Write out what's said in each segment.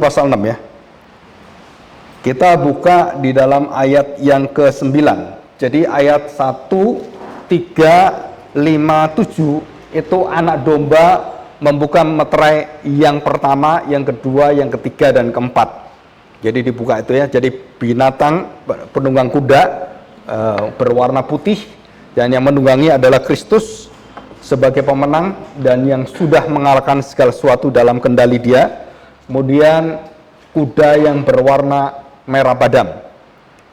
pasal 6 ya. Kita buka di dalam ayat yang ke-9. Jadi ayat 1, 3, 5, 7 itu anak domba membuka meterai yang pertama, yang kedua, yang ketiga, dan keempat. Jadi dibuka itu ya. Jadi binatang penunggang kuda berwarna putih, dan yang menunggangi adalah Kristus sebagai pemenang dan yang sudah mengalahkan segala sesuatu dalam kendali dia. Kemudian kuda yang berwarna merah padam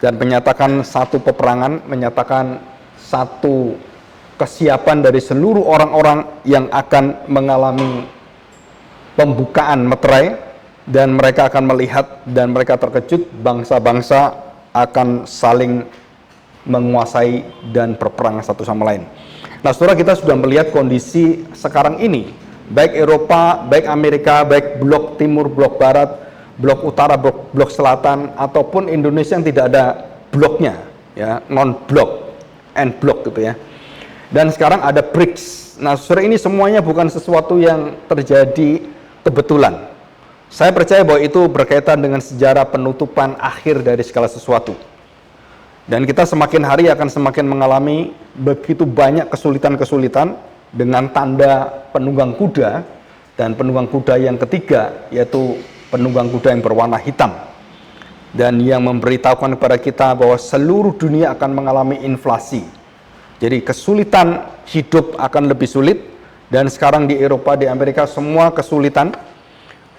dan menyatakan satu peperangan, menyatakan satu kesiapan dari seluruh orang-orang yang akan mengalami pembukaan meterai, dan mereka akan melihat dan mereka terkejut, bangsa-bangsa akan saling menguasai dan berperang satu sama lain. Nah, saudara, kita sudah melihat kondisi sekarang ini, baik Eropa, baik Amerika, baik blok timur, blok barat, blok utara, blok selatan, ataupun Indonesia yang tidak ada bloknya, ya, non-blok, N-blok gitu ya. Dan sekarang ada BRICS. Nah, saudara, ini semuanya bukan sesuatu yang terjadi kebetulan. Saya percaya bahwa itu berkaitan dengan sejarah penutupan akhir dari segala sesuatu. Dan kita semakin hari akan semakin mengalami begitu banyak kesulitan-kesulitan dengan tanda penunggang kuda, dan penunggang kuda yang ketiga yaitu penunggang kuda yang berwarna hitam, dan yang memberitahukan kepada kita bahwa seluruh dunia akan mengalami inflasi. Jadi kesulitan hidup akan lebih sulit, dan sekarang di Eropa, di Amerika semua kesulitan,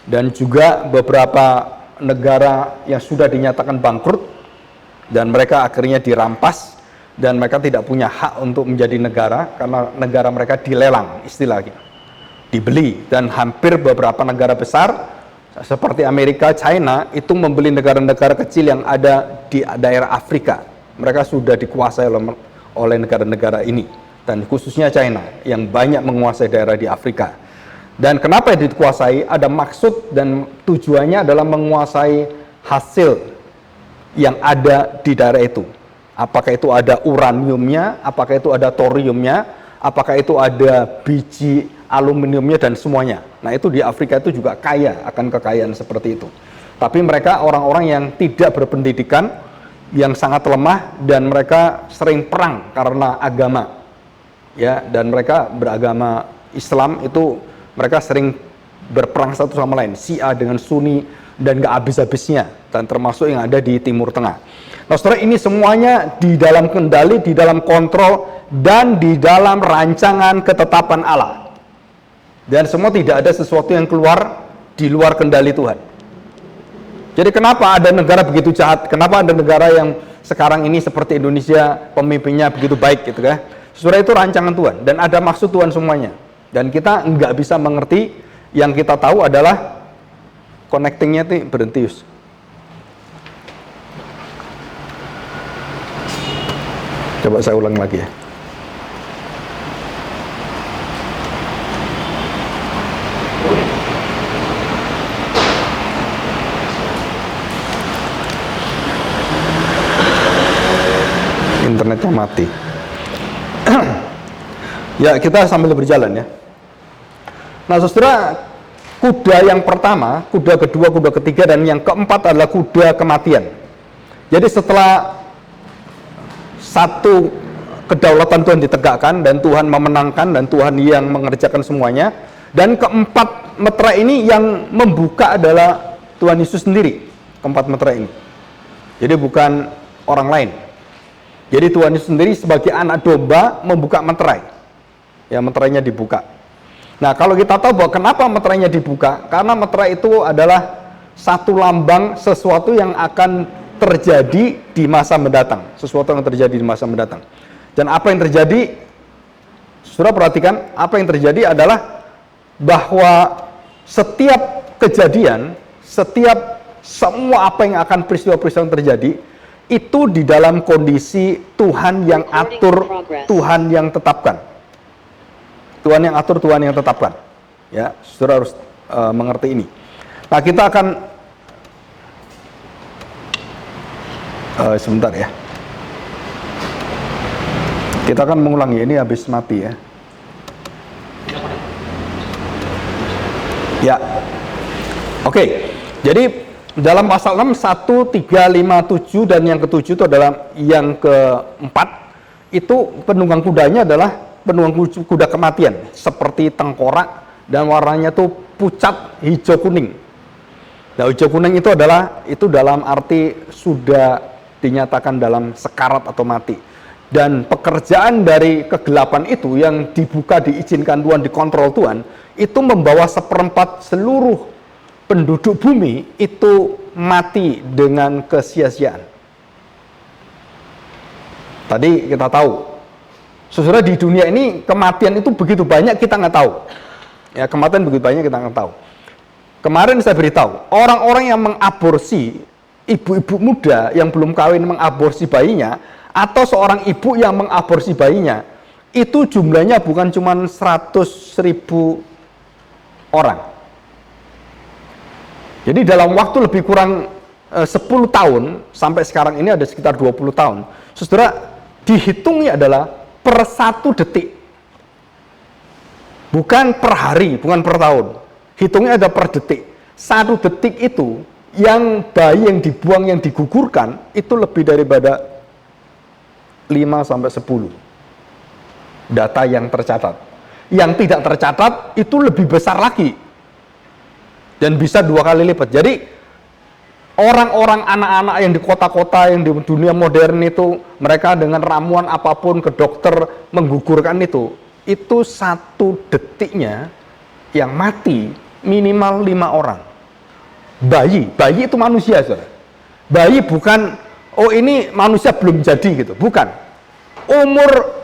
dan juga beberapa negara yang sudah dinyatakan bangkrut, dan mereka akhirnya dirampas, dan mereka tidak punya hak untuk menjadi negara karena negara mereka dilelang, istilahnya dibeli. Dan hampir beberapa negara besar seperti Amerika, China itu membeli negara-negara kecil yang ada di daerah Afrika. Mereka sudah dikuasai oleh negara-negara ini, dan khususnya China yang banyak menguasai daerah di Afrika. Dan kenapa dikuasai? Ada maksud dan tujuannya adalah menguasai hasil yang ada di daerah itu. Apakah itu ada uraniumnya, apakah itu ada thoriumnya, apakah itu ada biji aluminiumnya, dan semuanya. Nah, itu di Afrika itu juga kaya akan kekayaan seperti itu. Tapi mereka orang-orang yang tidak berpendidikan, yang sangat lemah, dan mereka sering perang karena agama. Ya, dan mereka beragama Islam itu mereka sering berperang satu sama lain, Syiah dengan Sunni, dan gak habis-habisnya, dan termasuk yang ada di Timur Tengah. Nah, saudara, ini semuanya di dalam kendali, di dalam kontrol, dan di dalam rancangan ketetapan Allah. Dan semua tidak ada sesuatu yang keluar di luar kendali Tuhan. Jadi kenapa ada negara begitu jahat? Kenapa ada negara yang sekarang ini seperti Indonesia, pemimpinnya begitu baik gitu kan? Saudara, itu rancangan Tuhan, dan ada maksud Tuhan semuanya. Dan kita nggak bisa mengerti, yang kita tahu adalah connectingnya tuh berhenti. Coba saya ulang lagi ya. Internetnya mati. Ya, kita sambil berjalan ya. Nah, saudara, kuda yang pertama, kuda kedua, kuda ketiga, dan yang keempat adalah kuda kematian. Jadi setelah satu kedaulatan Tuhan ditegakkan, dan Tuhan memenangkan, dan Tuhan yang mengerjakan semuanya, dan keempat meterai ini yang membuka adalah Tuhan Yesus sendiri, keempat meterai ini. Jadi bukan orang lain. Jadi Tuhan Yesus sendiri sebagai anak domba membuka meterai. Ya, meterainya dibuka. Nah, kalau kita tahu bahwa kenapa meterainya dibuka, karena meterai itu adalah satu lambang sesuatu yang akan terjadi di masa mendatang, sesuatu yang terjadi di masa mendatang. Dan apa yang terjadi, saudara perhatikan, apa yang terjadi adalah bahwa setiap kejadian, semua apa yang akan peristiwa-peristiwa yang terjadi, itu di dalam kondisi Tuhan yang atur, Tuhan yang tetapkan. Tuhan yang atur, Tuhan yang tetapkan. Ya, saudara harus mengerti ini. Nah, kita akan sebentar ya. Kita akan mengulangi, ini habis mati ya. Ya. Oke. Jadi dalam pasal 6, 1, 3, 5, 7 dan yang ke-7 itu adalah yang ke-4, itu penunggang kudanya adalah penunggang kuda kematian, seperti tengkorak dan warnanya tuh pucat hijau kuning. Nah, hijau kuning itu adalah dalam arti sudah dinyatakan dalam sekarat atau mati. Dan pekerjaan dari kegelapan itu yang dibuka, diizinkan Tuhan, dikontrol Tuhan, itu membawa 1/4 seluruh penduduk bumi itu mati dengan kesia-siaan. Tadi kita tahu, saudara, di dunia ini kematian itu begitu banyak, kita nggak tahu. Ya, kematian begitu banyak, kita nggak tahu. Kemarin saya beritahu, orang-orang yang mengaborsi, ibu-ibu muda yang belum kawin mengaborsi bayinya, atau seorang ibu yang mengaborsi bayinya, itu jumlahnya bukan cuma 100.000 orang. Jadi dalam waktu lebih kurang 10 tahun, sampai sekarang ini ada sekitar 20 tahun, saudara, dihitungnya adalah per 1 detik. Bukan per hari, bukan per tahun. Hitungnya ada per detik. 1 detik itu, yang bayi yang dibuang, yang digugurkan, itu lebih daripada 5-10. Data yang tercatat. Yang tidak tercatat, itu lebih besar lagi. Dan bisa 2 kali lipat. Jadi orang-orang, anak-anak yang di kota-kota, yang di dunia modern itu, mereka dengan ramuan apapun ke dokter menggugurkan itu 1 detiknya yang mati minimal 5 orang. Bayi itu manusia, saudara. Bayi bukan, oh ini manusia belum jadi gitu, bukan. Umur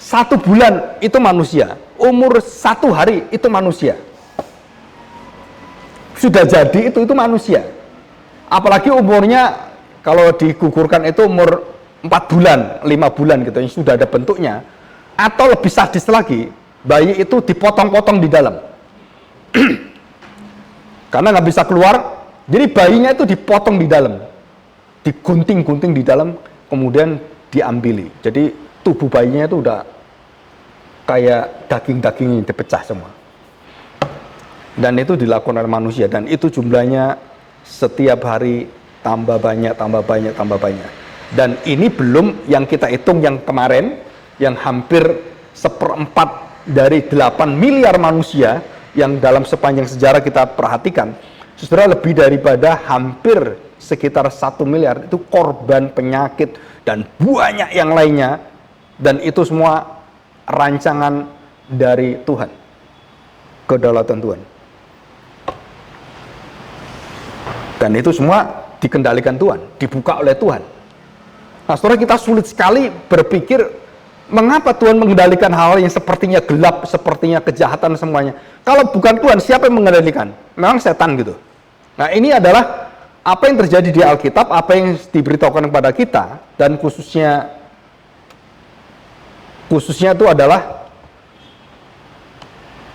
1 bulan itu manusia, umur 1 hari itu manusia. Sudah jadi itu manusia. Apalagi umurnya kalau digugurkan itu umur 4 bulan, 5 bulan gitu, yang sudah ada bentuknya. Atau lebih sadis lagi, bayi itu dipotong-potong di dalam. Karena nggak bisa keluar, jadi bayinya itu dipotong di dalam, digunting-gunting di dalam, kemudian diambili. Jadi tubuh bayinya itu udah kayak daging-daging yang dipecah semua. Dan itu dilakukan oleh manusia, dan itu jumlahnya setiap hari tambah banyak. Dan ini belum yang kita hitung yang kemarin, yang hampir 1/4 dari 8 miliar manusia yang dalam sepanjang sejarah kita perhatikan. Saudara, lebih daripada hampir sekitar 1 miliar itu korban penyakit dan banyak yang lainnya, dan itu semua rancangan dari Tuhan, kedaulatan Tuhan. Dan itu semua dikendalikan Tuhan, dibuka oleh Tuhan. Nah, saudara, kita sulit sekali berpikir mengapa Tuhan mengendalikan hal yang sepertinya gelap, sepertinya kejahatan semuanya. Kalau bukan Tuhan, siapa yang mengendalikan? Memang setan gitu. Nah, ini adalah apa yang terjadi di Alkitab, apa yang diberitahukan kepada kita, dan khususnya itu adalah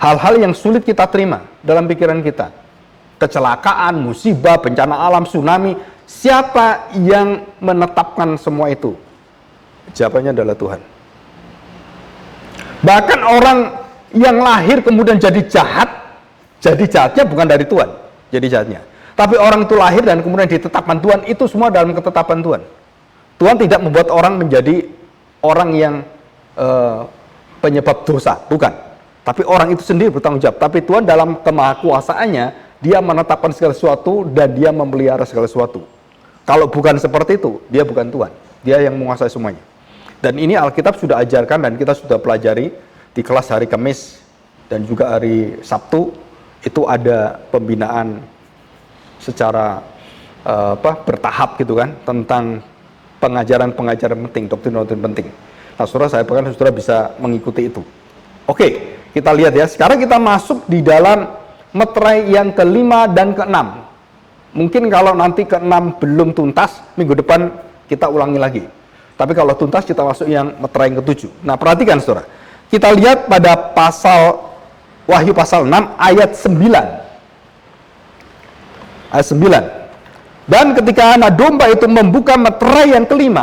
hal-hal yang sulit kita terima dalam pikiran kita. Kecelakaan, musibah, bencana alam, tsunami, siapa yang menetapkan semua itu? Jawabannya adalah Tuhan. Bahkan orang yang lahir kemudian jadi jahatnya bukan dari Tuhan, jadi jahatnya. Tapi orang itu lahir dan kemudian ditetapkan Tuhan, itu semua dalam ketetapan Tuhan. Tuhan tidak membuat orang menjadi orang yang penyebab dosa, bukan. Tapi orang itu sendiri bertanggung jawab. Tapi Tuhan dalam kemahakuasaannya, dia menetapkan segala sesuatu dan dia memelihara segala sesuatu. Kalau bukan seperti itu, dia bukan Tuhan. Dia yang menguasai semuanya. Dan ini Alkitab sudah ajarkan dan kita sudah pelajari di kelas hari Kamis dan juga hari Sabtu. Itu ada pembinaan secara bertahap gitu kan, tentang pengajaran-pengajaran penting, doktrin-doktrin penting. Nah, saudara, saya bahkan saudara bisa mengikuti itu. Oke, kita lihat ya. Sekarang kita masuk di dalam meterai yang ke-5 dan ke-6. Mungkin kalau nanti ke-6 belum tuntas, minggu depan kita ulangi lagi. Tapi kalau tuntas, kita masuk yang meterai yang ke-7. Nah, perhatikan saudara. Kita lihat pada Wahyu pasal 6 ayat 9. Ayat 9. Dan ketika anak domba itu membuka meterai yang ke-5,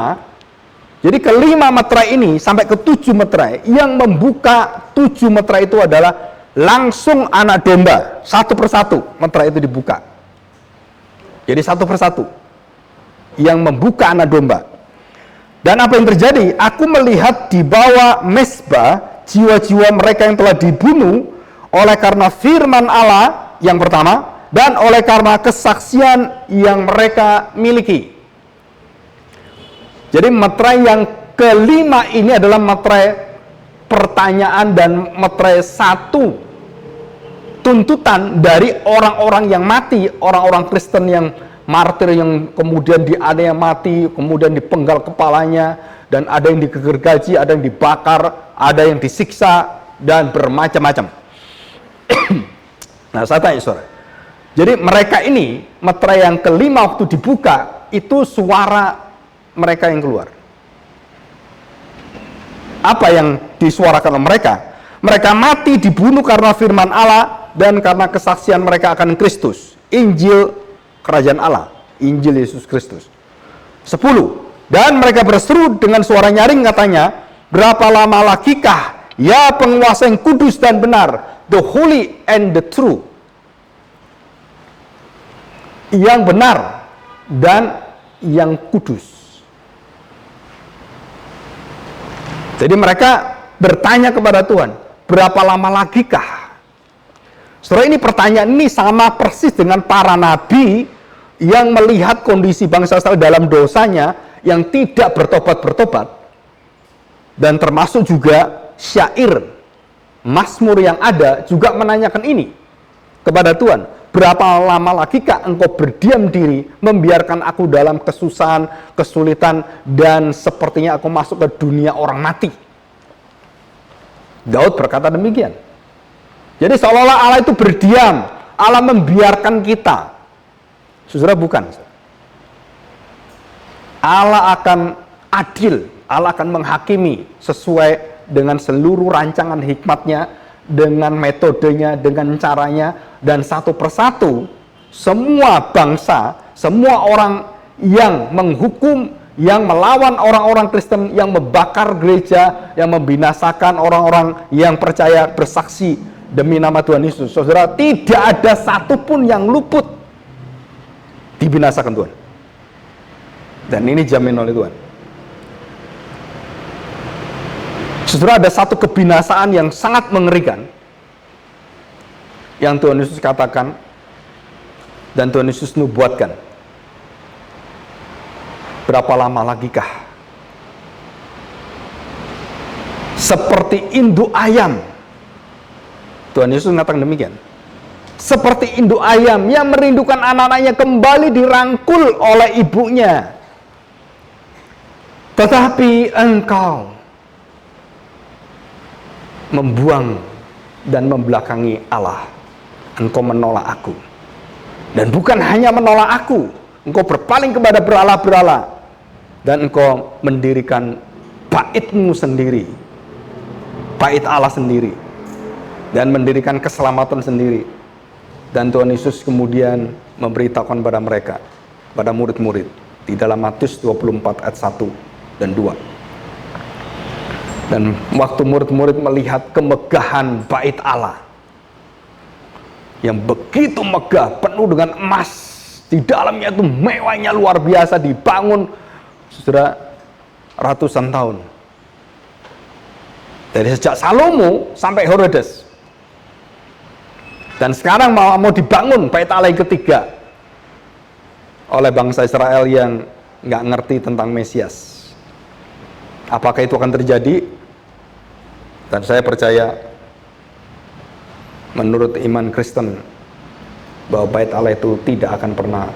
jadi ke-5 meterai ini sampai ke-7 meterai, yang membuka 7 meterai itu adalah langsung anak domba, satu persatu meterai itu dibuka. Jadi satu persatu yang membuka anak domba. Dan apa yang terjadi? Aku melihat di bawah mezbah jiwa-jiwa mereka yang telah dibunuh oleh karena firman Allah yang pertama, dan oleh karena kesaksian yang mereka miliki. Jadi materai yang kelima ini adalah materai pertanyaan dan materai satu tuntutan dari orang-orang yang mati, orang-orang Kristen yang martir, yang kemudian dianiaya mati, kemudian dipenggal kepalanya, dan ada yang digergaji, ada yang dibakar, ada yang disiksa, dan bermacam-macam. Nah, saya tanya saudara, jadi mereka ini, materai yang kelima waktu dibuka, itu suara mereka yang keluar. Apa yang disuarakan oleh mereka? Mereka mati dibunuh karena firman Allah dan karena kesaksian mereka akan Kristus, Injil Kerajaan Allah, Injil Yesus Kristus. 10. Dan mereka berseru dengan suara nyaring katanya, berapa lama lagikah, ya penguasa yang kudus dan benar, the holy and the true, yang benar dan yang kudus. Jadi mereka bertanya kepada Tuhan, berapa lama lagikah? Saudara, ini pertanyaan ini sama persis dengan para nabi yang melihat kondisi bangsa Israel dalam dosanya yang tidak bertobat-bertobat, dan termasuk juga syair Mazmur yang ada juga menanyakan ini kepada Tuhan, berapa lama lagi kah engkau berdiam diri membiarkan aku dalam kesusahan, kesulitan, dan sepertinya aku masuk ke dunia orang mati. Daud berkata demikian. Jadi seolah-olah Allah itu berdiam, Allah membiarkan kita. Saudara, bukan. Allah akan adil, Allah akan menghakimi sesuai dengan seluruh rancangan hikmatnya, dengan metodenya, dengan caranya, dan satu persatu semua bangsa, semua orang yang menghukum, yang melawan orang-orang Kristen, yang membakar gereja, yang membinasakan orang-orang yang percaya bersaksi demi nama Tuhan Yesus. Saudara, tidak ada satupun yang luput dibinasakan Tuhan. Dan ini jamin oleh Tuhan. Saudara, ada satu kebinasaan yang sangat mengerikan yang Tuhan Yesus katakan dan Tuhan Yesus nubuatkan. Berapa lama lagikah? Seperti induk ayam. Tuhan Yesus mengatakan demikian. Seperti induk ayam yang merindukan anak-anaknya kembali dirangkul oleh ibunya. Tetapi engkau membuang dan membelakangi Allah. Engkau menolak aku. Dan bukan hanya menolak aku, engkau berpaling kepada berhala-berhala, dan engkau mendirikan baitmu sendiri, bait Allah sendiri, dan mendirikan keselamatan sendiri. Dan Tuhan Yesus kemudian memberitahukan pada mereka, pada murid-murid, di dalam Matius 24 ayat 1 dan 2. Dan waktu murid-murid melihat kemegahan bait Allah yang begitu megah, penuh dengan emas, di dalamnya itu mewahnya luar biasa, dibangun sudah ratusan tahun, dari sejak Salomo sampai Herodes. Dan sekarang mau dibangun bait Allah yang ketiga oleh bangsa Israel yang nggak ngerti tentang Mesias. Apakah itu akan terjadi? Dan saya percaya menurut iman Kristen bahwa bait Allah itu tidak akan pernah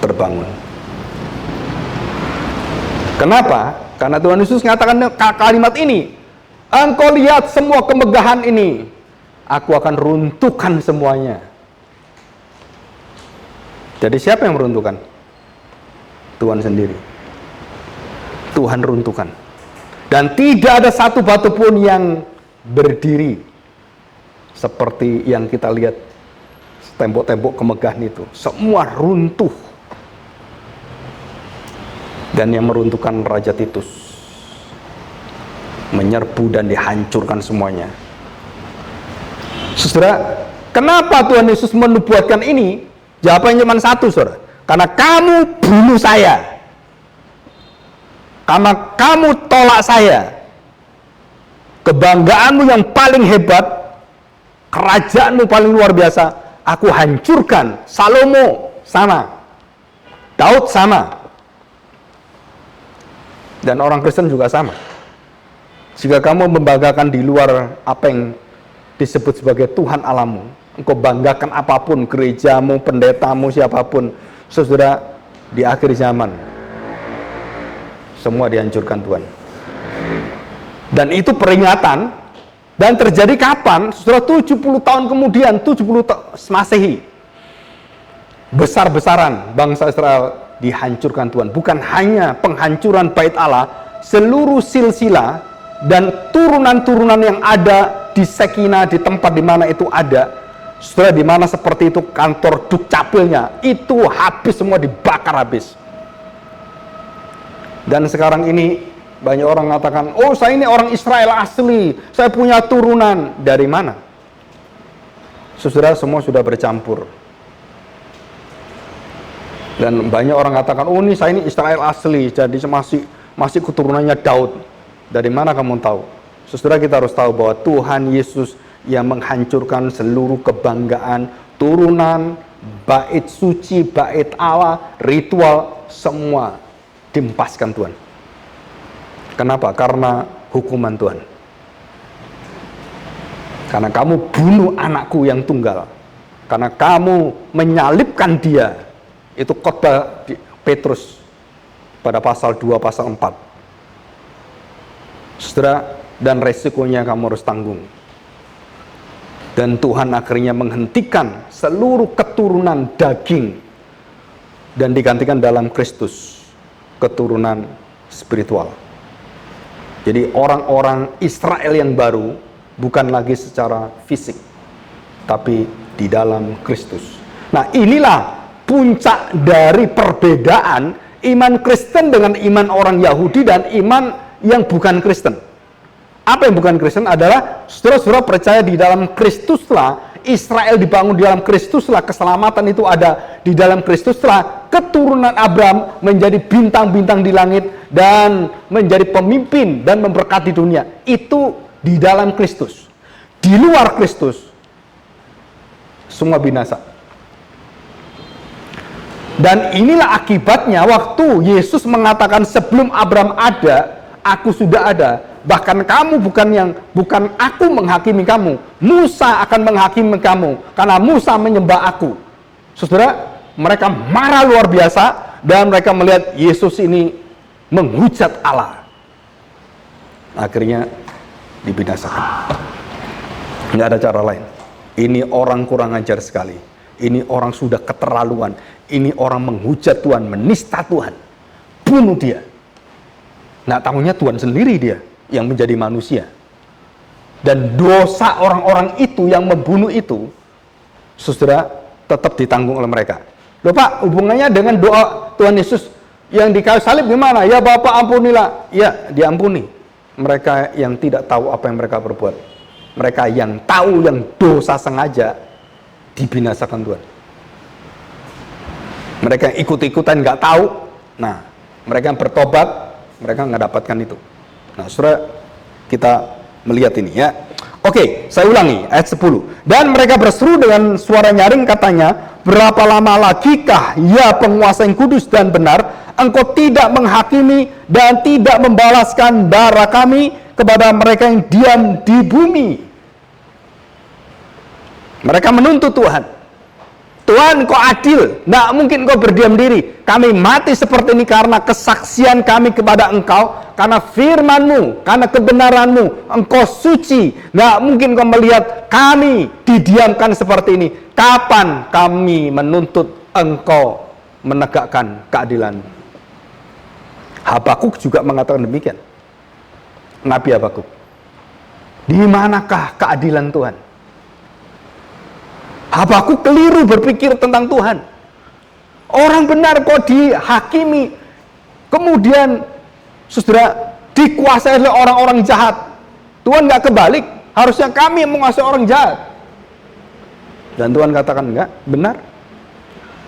terbangun. Kenapa? Karena Tuhan Yesus mengatakan kalimat ini, engkau lihat semua kemegahan ini, aku akan runtuhkan semuanya. Jadi siapa yang meruntuhkan? Tuhan sendiri. Tuhan runtuhkan. Dan tidak ada satu batu pun yang berdiri seperti yang kita lihat tembok-tembok kemegahan itu. Semua runtuh. Dan yang meruntuhkan Raja Titus, menyerbu dan dihancurkan semuanya. Saudara, kenapa Tuhan Yesus menubuatkan ini? Jawabannya cuma satu, saudara. Karena kamu bunuh saya. Karena kamu tolak saya. Kebanggaanmu yang paling hebat, kerajaanmu paling luar biasa, aku hancurkan. Salomo sana, Daud sama, dan orang Kristen juga sama. Jika kamu membanggakan di luar apa yang disebut sebagai Tuhan Allahmu, engkau banggakan apapun, gerejamu, pendetamu, siapapun, saudara, di akhir zaman semua dihancurkan Tuhan. Dan itu peringatan, dan terjadi kapan? Saudara, 70 tahun kemudian, 70 Masehi, besar-besaran bangsa Israel dihancurkan Tuhan. Bukan hanya penghancuran bait Allah, seluruh silsilah dan turunan-turunan yang ada di Sekina, di tempat di mana itu ada, saudara, di mana seperti itu kantor dukcapilnya, itu habis semua, dibakar habis. Dan sekarang ini banyak orang mengatakan, oh saya ini orang Israel asli, saya punya turunan. Dari mana? Saudara, semua sudah bercampur. Dan banyak orang mengatakan, oh ini saya ini Israel asli, jadi masih keturunannya Daud. Dari mana kamu tahu? Saudara, kita harus tahu bahwa Tuhan Yesus yang menghancurkan seluruh kebanggaan, turunan, bait suci, bait Allah, ritual, semua dihempaskan Tuhan. Kenapa? Karena hukuman Tuhan. Karena kamu bunuh anakku yang tunggal. Karena kamu menyalibkan dia. Itu khotbah Petrus pada pasal 2, pasal 4. Saudara, dan resikonya kamu harus tanggung. Dan Tuhan akhirnya menghentikan seluruh keturunan daging dan digantikan dalam Kristus, keturunan spiritual. Jadi orang-orang Israel yang baru bukan lagi secara fisik, tapi di dalam Kristus. Nah, inilah puncak dari perbedaan iman Kristen dengan iman orang Yahudi dan iman yang bukan Kristen. Apa yang bukan Kristen adalah saudara-saudara percaya di dalam Kristuslah, Israel dibangun di dalam Kristuslah, keselamatan itu ada di dalam Kristuslah, keturunan Abraham menjadi bintang-bintang di langit dan menjadi pemimpin dan memberkati dunia. Itu di dalam Kristus. Di luar Kristus semua binasa. Dan inilah akibatnya waktu Yesus mengatakan sebelum Abraham ada, aku sudah ada. Bahkan kamu bukan aku menghakimi kamu, Musa akan menghakimi kamu karena Musa menyembah aku. Saudara, mereka marah luar biasa dan mereka melihat Yesus ini menghujat Allah. Akhirnya dibinasakan. Nggak ada cara lain. Ini orang kurang ajar sekali. Ini orang sudah keterlaluan. Ini orang menghujat Tuhan, menista Tuhan. Bunuh dia. Nggak tahunya Tuhan sendiri dia yang menjadi manusia. Dan dosa orang-orang itu yang membunuh itu, saudara, tetap ditanggung oleh mereka. Loh Pak, hubungannya dengan doa Tuhan Yesus yang di kayu salib gimana? Ya Bapak ampunilah. Ya, diampuni. Mereka yang tidak tahu apa yang mereka perbuat. Mereka yang tahu yang dosa sengaja dibinasakan Tuhan. Mereka yang ikut-ikutan nggak tahu, nah mereka yang bertobat, mereka nggak dapatkan itu. Nah, saudara, kita melihat ini ya. Oke, saya ulangi ayat 10. Dan mereka berseru dengan suara nyaring katanya, berapa lama lagikah ya penguasa yang kudus dan benar, engkau tidak menghakimi dan tidak membalaskan darah kami kepada mereka yang diam di bumi. Mereka menuntut Tuhan. Tuhan, kau adil, tidak mungkin kau berdiam diri. Kami mati seperti ini karena kesaksian kami kepada engkau, karena firman-Mu, karena kebenaran-Mu, engkau suci. Tidak mungkin kau melihat kami didiamkan seperti ini. Kapan kami menuntut engkau menegakkan keadilan? Habakuk juga mengatakan demikian. Nabi Habakuk. Di manakah keadilan Tuhan? Habakuk keliru berpikir tentang Tuhan. Orang benar kok dihakimi, kemudian saudara dikuasai oleh orang-orang jahat. Tuhan nggak kebalik, harusnya kami yang menguasai orang jahat. Dan Tuhan katakan enggak, benar.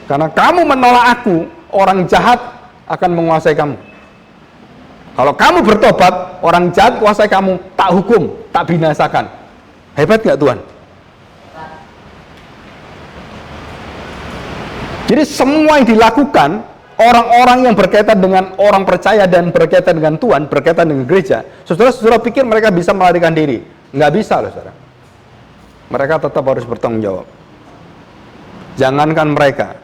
Karena kamu menolak aku, orang jahat akan menguasai kamu. Kalau kamu bertobat, orang jahat kuasai kamu, tak hukum, tak binasakan. Hebat nggak Tuhan? Jadi semua yang dilakukan orang-orang yang berkaitan dengan orang percaya dan berkaitan dengan Tuhan, berkaitan dengan gereja, saudara-saudara pikir mereka bisa melarikan diri? Nggak bisa loh saudara. Mereka tetap harus bertanggung jawab. Jangankan mereka,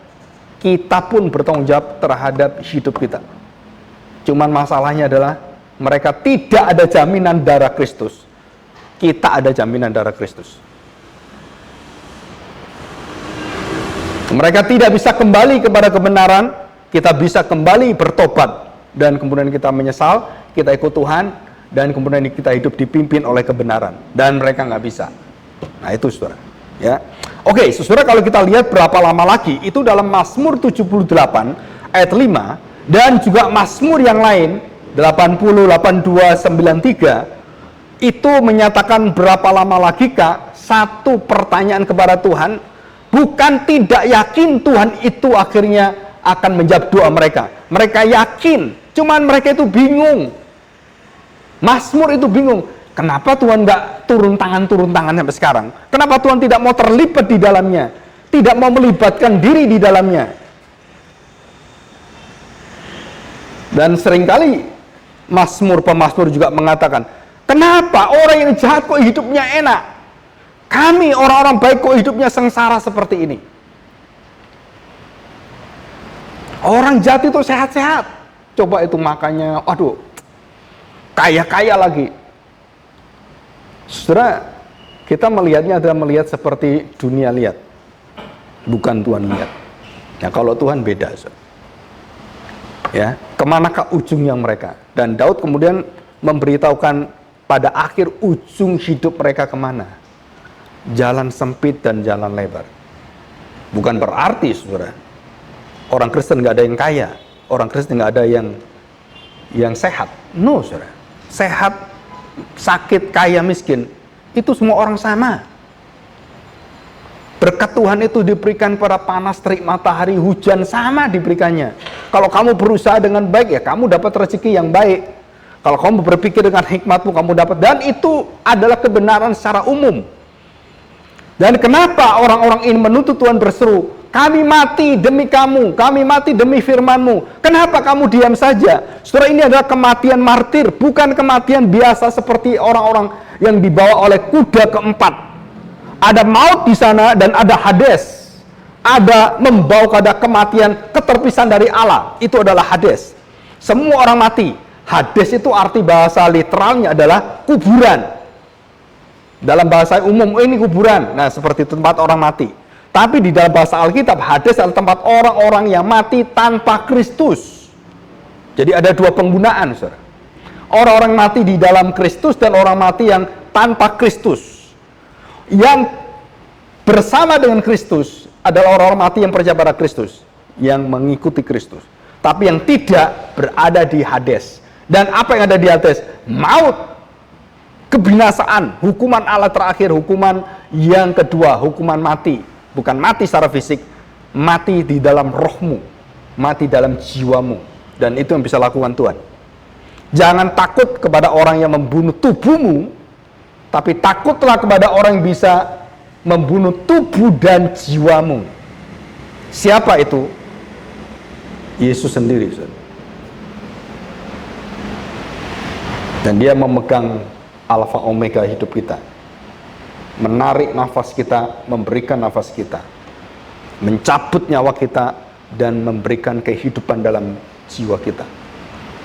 kita pun bertanggung jawab terhadap hidup kita. Cuman masalahnya adalah mereka tidak ada jaminan darah Kristus. Kita ada jaminan darah Kristus. Mereka tidak bisa kembali kepada kebenaran, kita bisa kembali bertobat, dan kemudian kita menyesal, kita ikut Tuhan, dan kemudian kita hidup dipimpin oleh kebenaran. Dan mereka nggak bisa. Nah itu saudara. Ya. Oke, saudara, kalau kita lihat berapa lama lagi, itu dalam Mazmur 78 ayat 5, dan juga Mazmur yang lain 80, 82, 93 itu menyatakan berapa lama lagi kak satu pertanyaan kepada Tuhan, bukan tidak yakin Tuhan itu akhirnya akan menjawab doa mereka. Mereka yakin, cuman mereka itu bingung. Mazmur itu bingung. Kenapa Tuhan nggak turun tangan sampai sekarang? Kenapa Tuhan tidak mau terlibat di dalamnya? Tidak mau melibatkan diri di dalamnya? Dan seringkali pemazmur juga mengatakan, kenapa orang yang jahat kok hidupnya enak? Kami orang-orang baik kok hidupnya sengsara seperti ini? Orang jahat itu sehat-sehat. Coba itu makannya, aduh, kaya-kaya lagi. Saudara, kita melihatnya adalah melihat seperti dunia lihat, bukan Tuhan lihat. Ya, kalau Tuhan beda, saudara. Ya, kemanakah ujungnya mereka? Dan Daud kemudian memberitahukan pada akhir ujung hidup mereka kemana? Jalan sempit dan jalan lebar. Bukan berarti, saudara, orang Kristen nggak ada yang kaya, orang Kristen nggak ada yang sehat. No, saudara. Sehat, sakit, kaya, miskin, itu semua orang sama. Berkat Tuhan itu diberikan pada panas, terik matahari, hujan, sama diberikannya. Kalau kamu berusaha dengan baik, ya kamu dapat rezeki yang baik. Kalau kamu berpikir dengan hikmatmu, kamu dapat. Dan itu adalah kebenaran secara umum. Dan kenapa orang-orang ini menuntut Tuhan berseru, kami mati demi kamu, kami mati demi firman-Mu. Kenapa kamu diam saja? Saudara, ini adalah kematian martir, bukan kematian biasa seperti orang-orang yang dibawa oleh kuda keempat. Ada maut di sana dan ada Hades. Ada membawa kepada kematian, keterpisahan dari Allah. Itu adalah Hades. Semua orang mati. Hades itu arti bahasa literalnya adalah kuburan. Dalam bahasa umum, ini kuburan. Nah, seperti itu tempat orang mati. Tapi di dalam bahasa Alkitab, Hades adalah tempat orang-orang yang mati tanpa Kristus. Jadi ada dua penggunaan, saudara. Orang-orang mati di dalam Kristus dan orang mati yang tanpa Kristus. Yang bersama dengan Kristus adalah orang-orang mati yang percaya pada Kristus, yang mengikuti Kristus. Tapi yang tidak berada di Hades. Dan apa yang ada di Hades? Maut, kebinasaan, hukuman Allah terakhir, hukuman yang kedua, hukuman mati. Bukan mati secara fisik, mati di dalam rohmu, mati dalam jiwamu. Dan itu yang bisa lakukan Tuhan. Jangan takut kepada orang yang membunuh tubuhmu, tapi takutlah kepada orang yang bisa membunuh tubuh dan jiwamu. Siapa itu? Yesus sendiri. Dan dia memegang alfa omega hidup kita. Menarik nafas kita, memberikan nafas kita. Mencabut nyawa kita dan memberikan kehidupan dalam jiwa kita.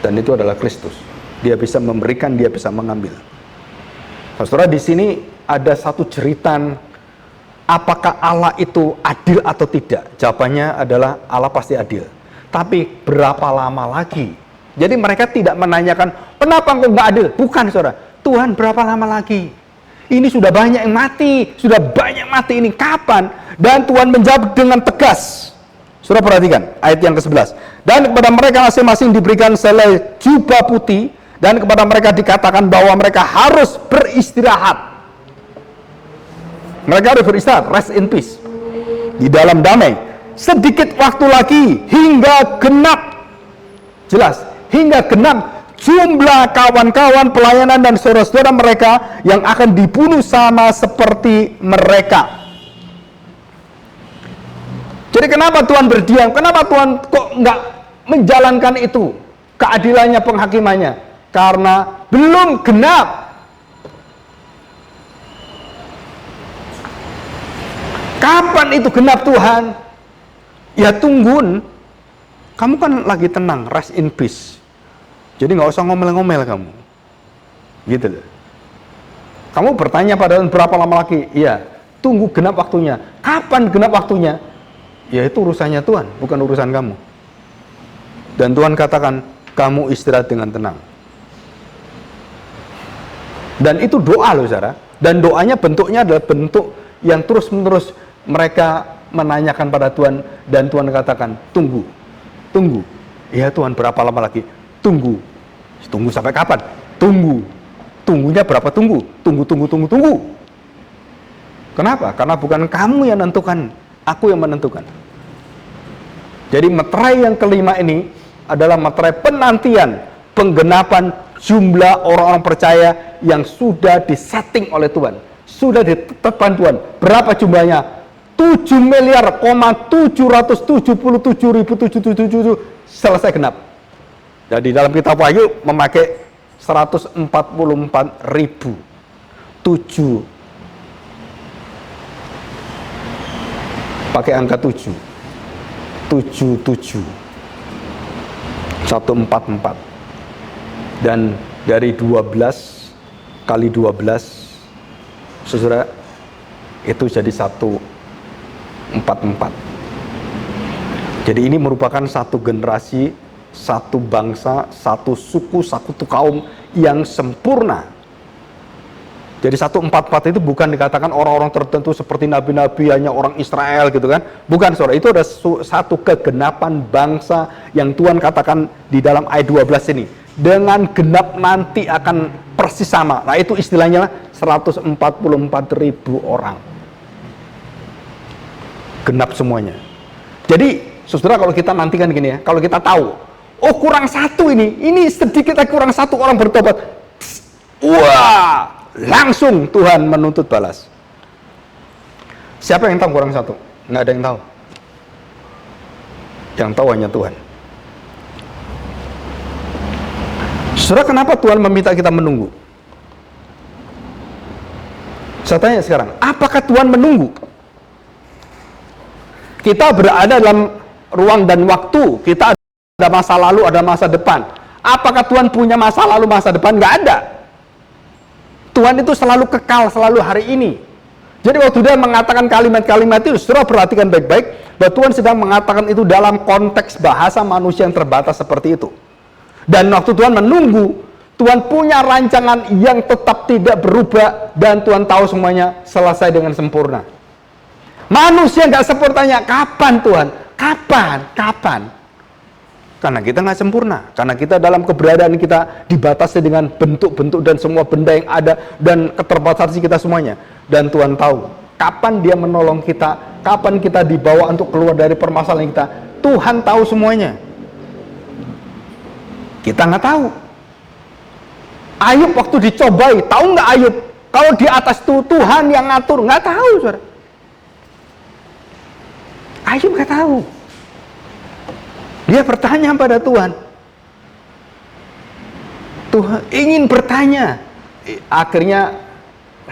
Dan itu adalah Kristus. Dia bisa memberikan, dia bisa mengambil. Saudara, di sini ada satu jeritan, apakah Allah itu adil atau tidak? Jawabannya adalah Allah pasti adil. Tapi berapa lama lagi? Jadi mereka tidak menanyakan, kenapa engkau nggak adil? Bukan, saudara. Tuhan, berapa lama lagi? Ini sudah banyak yang mati, sudah banyak mati ini. Kapan? Dan Tuhan menjawab dengan tegas. Saudara perhatikan ayat yang ke-11. Dan kepada mereka masing-masing diberikan selai jubah putih, dan kepada mereka dikatakan bahwa mereka harus beristirahat. Mereka harus beristirahat, rest in peace, di dalam damai. sedikit waktu lagi hingga genap. Jelas, hingga genap jumlah kawan-kawan pelayanan dan saudara-saudara mereka yang akan dibunuh sama seperti mereka. Jadi kenapa Tuhan berdiam? Kenapa Tuhan kok nggak menjalankan itu? Keadilannya, penghakimannya. Karena belum genap. Kapan itu genap Tuhan? Ya tungguin. Kamu kan lagi tenang, rest in peace. Jadi nggak usah ngomel-ngomel kamu. Gitu loh. Kamu bertanya pada berapa lama lagi? Iya, tunggu genap waktunya. Kapan genap waktunya? Ya itu urusannya Tuhan, bukan urusan kamu. Dan Tuhan katakan, kamu istirahat dengan tenang. Dan itu doa loh saudara. Dan doanya bentuknya adalah bentuk yang terus-menerus mereka menanyakan pada Tuhan. Dan Tuhan katakan, tunggu. Tunggu. Ya Tuhan, berapa lama lagi? Tunggu. Tunggu sampai kapan? Tunggu. Tunggunya berapa tunggu? Tunggu. Kenapa? Karena bukan kamu yang menentukan, aku yang menentukan. Jadi meterai yang kelima ini adalah meterai penantian penggenapan jumlah orang-orang percaya yang sudah disetting oleh Tuhan, sudah ditetapkan Tuhan. Berapa jumlahnya? 7.777.777 selesai genap. Jadi dalam kitab Wahyu memakai 144.000. 7 pakai angka 7. 77 144. Dan dari 12 kali 12 saudara itu jadi 144. Jadi ini merupakan satu generasi, satu bangsa, satu suku, satu kaum yang sempurna. Jadi 144 itu bukan dikatakan orang-orang tertentu seperti nabi-nabi, hanya orang Israel gitu kan. Bukan saudara, itu ada satu kegenapan bangsa yang Tuhan katakan di dalam ayat 12 ini. Dengan genap nanti akan persis sama. Nah itu istilahnya 144.000 orang. Genap semuanya. Jadi saudara, kalau kita nantikan gini ya, kalau kita tahu, oh kurang satu ini sedikit lagi kurang satu orang bertobat. Wah, langsung Tuhan menuntut balas. Siapa yang tahu kurang satu? Nggak ada yang tahu. Yang tahu hanya Tuhan. Saudara, kenapa Tuhan meminta kita menunggu? Saya tanya sekarang, apakah Tuhan menunggu? Kita berada dalam ruang dan waktu. Kita ada masa lalu, ada masa depan. Apakah Tuhan punya masa lalu, masa depan? Nggak ada. Tuhan itu selalu kekal, selalu hari ini. Jadi waktu dia mengatakan kalimat-kalimat itu, saudara perhatikan baik-baik, bahwa Tuhan sedang mengatakan itu dalam konteks bahasa manusia yang terbatas seperti itu. Dan waktu Tuhan menunggu, Tuhan punya rancangan yang tetap tidak berubah, dan Tuhan tahu semuanya selesai dengan sempurna. Manusia nggak sempurnanya, kapan Tuhan? Kapan? Karena kita nggak sempurna, karena kita dalam keberadaan kita dibatasi dengan bentuk-bentuk dan semua benda yang ada dan keterbatasan kita semuanya. Dan Tuhan tahu kapan Dia menolong kita, kapan kita dibawa untuk keluar dari permasalahan kita. Tuhan tahu semuanya. Kita nggak tahu. Ayub waktu dicobai, tahu nggak Ayub? Kalau di atas itu Tuhan yang ngatur, nggak tahu, saudara. Ayub nggak tahu. Dia bertanya pada Tuhan. Tuhan ingin bertanya. Akhirnya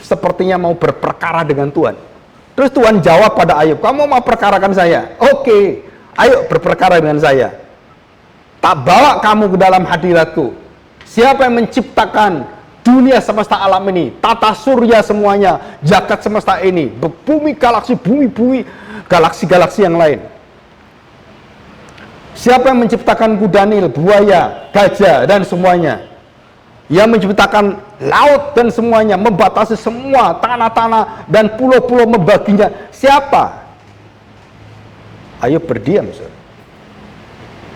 sepertinya mau berperkara dengan Tuhan. Terus Tuhan jawab pada Ayub, kamu mau perkarakan saya? Oke, ayo berperkara dengan saya. Tak bawa kamu ke dalam hadiratku. Siapa yang menciptakan dunia semesta alam ini, tata surya semuanya, jagat semesta ini, bumi, galaksi, galaksi-galaksi yang lain. Siapa yang menciptakan kuda Nil, buaya, gajah, dan semuanya? Yang menciptakan laut dan semuanya, membatasi semua tanah-tanah dan pulau-pulau, membaginya. Siapa? Ayub berdiam, saudara.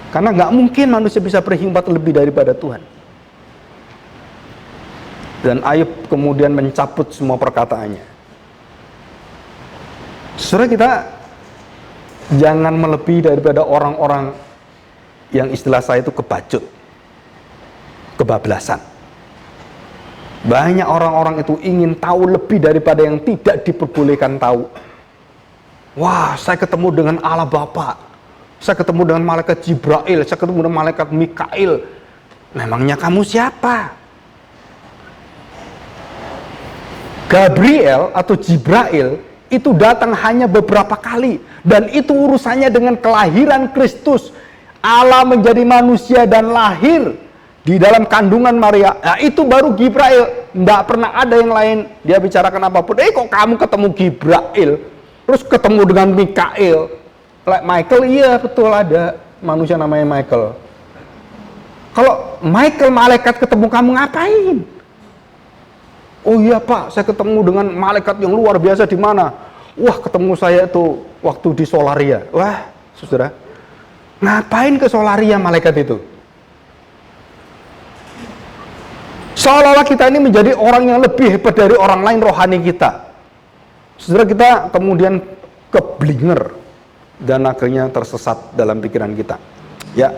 Karena nggak mungkin manusia bisa berkhidmat lebih daripada Tuhan. Dan Ayub kemudian mencabut semua perkataannya. Saudara, kita Jangan melebihi daripada orang-orang yang istilah saya itu kebacut, kebablasan. Banyak orang-orang itu ingin tahu lebih daripada yang tidak diperbolehkan tahu. Wah, saya ketemu dengan Allah Bapa, saya ketemu dengan malaikat Jibril, saya ketemu dengan malaikat Mikail. Memangnya kamu siapa? Gabriel atau Jibril itu datang hanya beberapa kali, dan itu urusannya dengan kelahiran Kristus. Allah menjadi manusia dan lahir di dalam kandungan Maria. Nah, itu baru Jibril. Tidak pernah ada yang lain dia bicarakan apapun. Kok kamu ketemu Jibril, terus ketemu dengan Mikail? Michael, iya betul, ada manusia namanya Michael. Kalau Michael malaikat ketemu kamu ngapain? Oh iya Pak, saya ketemu dengan malaikat yang luar biasa. Di mana? Wah, ketemu saya itu waktu di Solaria. Wah, saudara, ngapain ke Solaria malaikat itu? Seolah-olah kita ini menjadi orang yang lebih hebat dari orang lain rohani kita. Saudara, kita kemudian keblinger dan akhirnya tersesat dalam pikiran kita. Ya.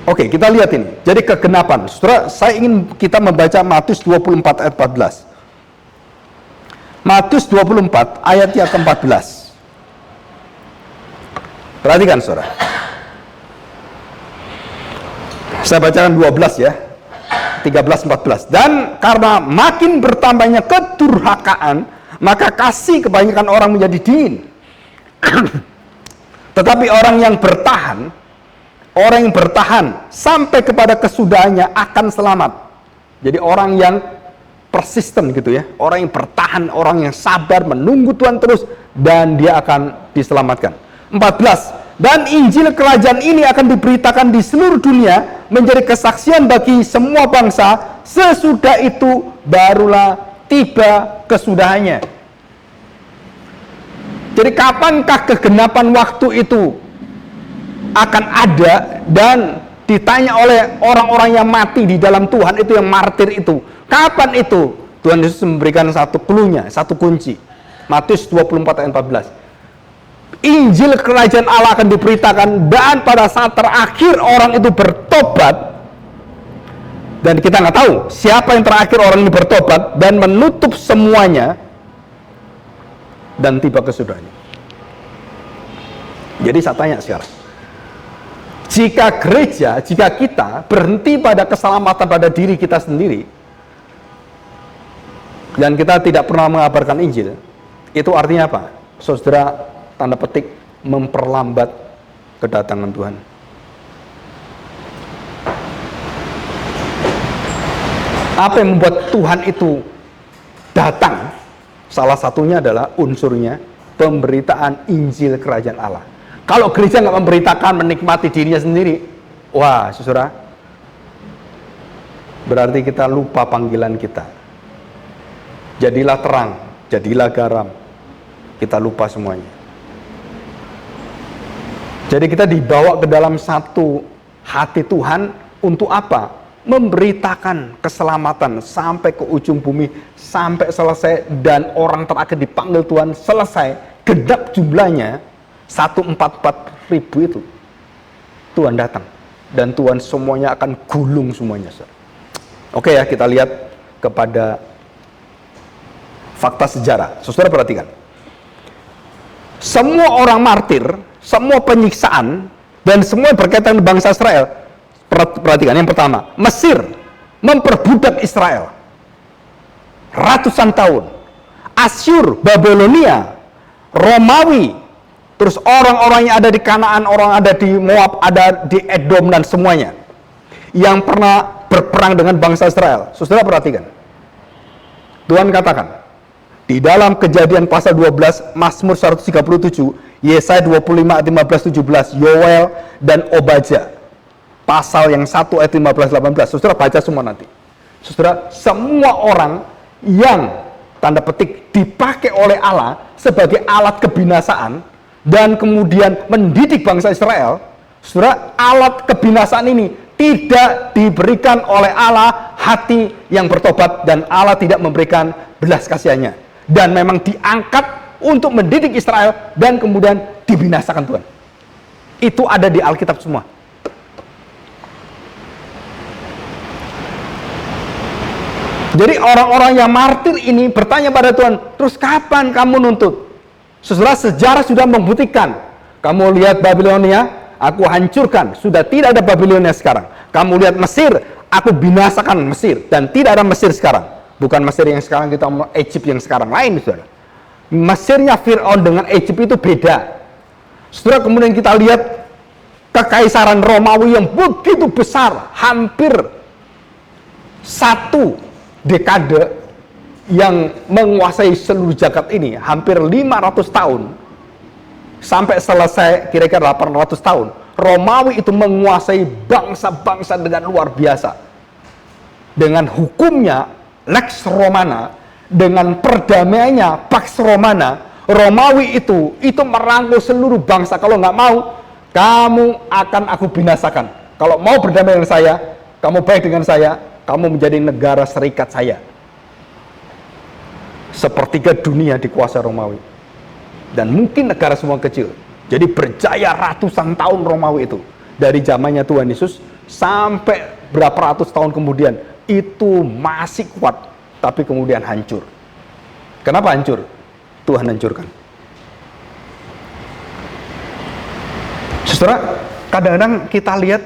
Oke, kita lihat ini. Jadi kegenapan. Saudara, saya ingin kita membaca Matius 24 ayat 14. Matius 24 ayat yang ke-14. Perhatikan, saudara. Saya bacakan 12 ya. 13-14. Dan karena makin bertambahnya kedurhakaan, maka kasih kebanyakan orang menjadi dingin. Tetapi orang yang bertahan sampai kepada kesudahannya akan selamat. Jadi orang yang persisten gitu ya, orang yang bertahan, orang yang sabar menunggu Tuhan terus, dan dia akan diselamatkan. 14. Dan Injil kerajaan ini akan diberitakan di seluruh dunia menjadi kesaksian bagi semua bangsa, sesudah itu barulah tiba kesudahannya. Jadi kapankah kegenapan waktu itu akan ada, dan ditanya oleh orang-orang yang mati di dalam Tuhan itu, yang martir itu, kapan itu? Tuhan Yesus memberikan satu clue-nya, satu kunci. Matius 24 ayat 14. Injil kerajaan Allah akan diberitakan, dan pada saat terakhir orang itu bertobat, dan kita nggak tahu siapa yang terakhir orang ini bertobat dan menutup semuanya, dan tiba kesudahannya. Jadi saya tanya sekarang, jika gereja, jika kita berhenti pada keselamatan pada diri kita sendiri, dan kita tidak pernah mengabarkan Injil, itu artinya apa? Saudara, tanda petik, memperlambat kedatangan Tuhan. Apa yang membuat Tuhan itu datang? Salah satunya adalah unsurnya pemberitaan Injil kerajaan Allah. Kalau gereja nggak memberitakan, menikmati dirinya sendiri, wah saudara, berarti kita lupa panggilan kita. Jadilah terang, jadilah garam, kita lupa semuanya. Jadi kita dibawa ke dalam satu hati Tuhan untuk apa? Memberitakan keselamatan sampai ke ujung bumi, sampai selesai, dan orang terakhir dipanggil Tuhan selesai, genap jumlahnya 144.000 itu. Tuhan datang, dan Tuhan semuanya akan gulung semuanya. Oke ya, kita lihat kepada fakta sejarah. Saudara perhatikan. Semua orang martir, semua penyiksaan, dan semua yang berkaitan dengan bangsa Israel. Perhatikan, yang pertama, Mesir memperbudak Israel ratusan tahun. Asyur, Babilonia, Romawi, terus orang-orang yang ada di Kanaan, orang ada di Moab, ada di Edom, dan semuanya yang pernah berperang dengan bangsa Israel. Saudara perhatikan, Tuhan katakan di dalam Kejadian pasal 12, Mazmur 137, Yesaya 25 ayat 15-17, Yoel dan Obadja pasal yang 1 ayat 15-18. Saudara baca semua nanti. Saudara, semua orang yang tanda petik dipakai oleh Allah sebagai alat kebinasaan dan kemudian mendidik bangsa Israel, saudara, alat kebinasaan ini tidak diberikan oleh Allah hati yang bertobat, dan Allah tidak memberikan belas kasihannya, dan memang diangkat untuk mendidik Israel dan kemudian dibinasakan Tuhan. Itu ada di Alkitab semua. Jadi orang-orang yang martir ini bertanya pada Tuhan, terus kapan kamu nuntut? Saudara, sejarah sudah membuktikan. Kamu lihat Babilonia, aku hancurkan, sudah tidak ada Babilonia sekarang. Kamu lihat Mesir, aku binasakan Mesir, dan tidak ada Mesir sekarang. Bukan Mesir yang sekarang kita omong, Egypt yang sekarang lain, saudara. Mesirnya Fir'aun dengan Egypt itu beda. Saudara, kemudian kita lihat kekaisaran Romawi yang begitu besar, hampir satu dekade yang menguasai seluruh jagat ini, hampir 500 tahun sampai selesai kira-kira 800 tahun. Romawi itu menguasai bangsa-bangsa dengan luar biasa. Dengan hukumnya Lex Romana, dengan perdamaiannya Pax Romana, Romawi itu merangkul seluruh bangsa. Kalau nggak mau, kamu akan aku binasakan. Kalau mau berdamai dengan saya, kamu baik dengan saya, kamu menjadi negara serikat saya. Sepertiga dunia dikuasai Romawi. Dan mungkin negara semua kecil. Jadi berjaya ratusan tahun Romawi itu. Dari zamannya Tuhan Yesus sampai berapa ratus tahun kemudian, itu masih kuat, tapi kemudian hancur. Kenapa hancur? Tuhan hancurkan. Saudara, kadang-kadang kita lihat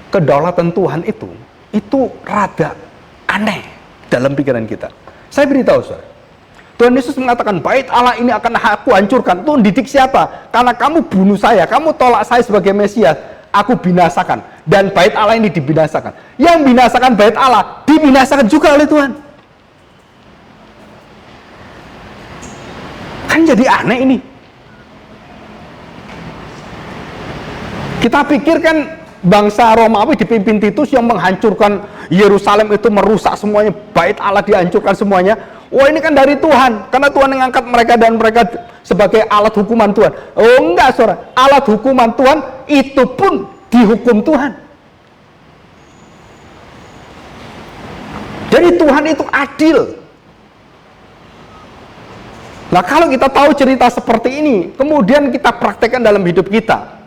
kedaulatan Tuhan itu rada aneh dalam pikiran kita. Saya beritahu saudara, Tuhan Yesus mengatakan, bait Allah ini akan aku hancurkan. Itu didik siapa? Karena kamu bunuh saya, kamu tolak saya sebagai Mesias, aku binasakan. Dan bait Allah ini dibinasakan. Yang binasakan bait Allah, dibinasakan juga oleh Tuhan. Kan jadi aneh ini. Kita pikir kan bangsa Romawi dipimpin Titus yang menghancurkan Yerusalem itu, merusak semuanya, bait Allah dihancurkan semuanya. Oh, ini kan dari Tuhan, karena Tuhan mengangkat mereka dan mereka sebagai alat hukuman Tuhan. Oh enggak, saudara, alat hukuman Tuhan itu pun dihukum Tuhan. Jadi Tuhan itu adil. Nah, kalau kita tahu cerita seperti ini, kemudian kita praktekkan dalam hidup kita.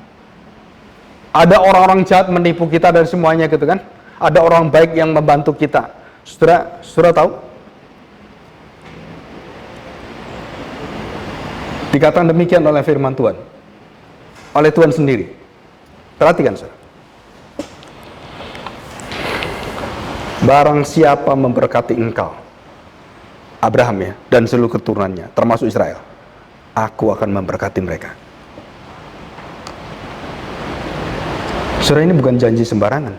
Ada orang-orang jahat menipu kita dan semuanya gitu kan. Ada orang baik yang membantu kita. Saudara tahu? Dikatakan demikian oleh firman Tuhan. Oleh Tuhan sendiri. Perhatikan saudara. Barang siapa memberkati engkau, Abraham ya, dan seluruh keturunannya, termasuk Israel, aku akan memberkati mereka. Saudara, ini bukan janji sembarangan.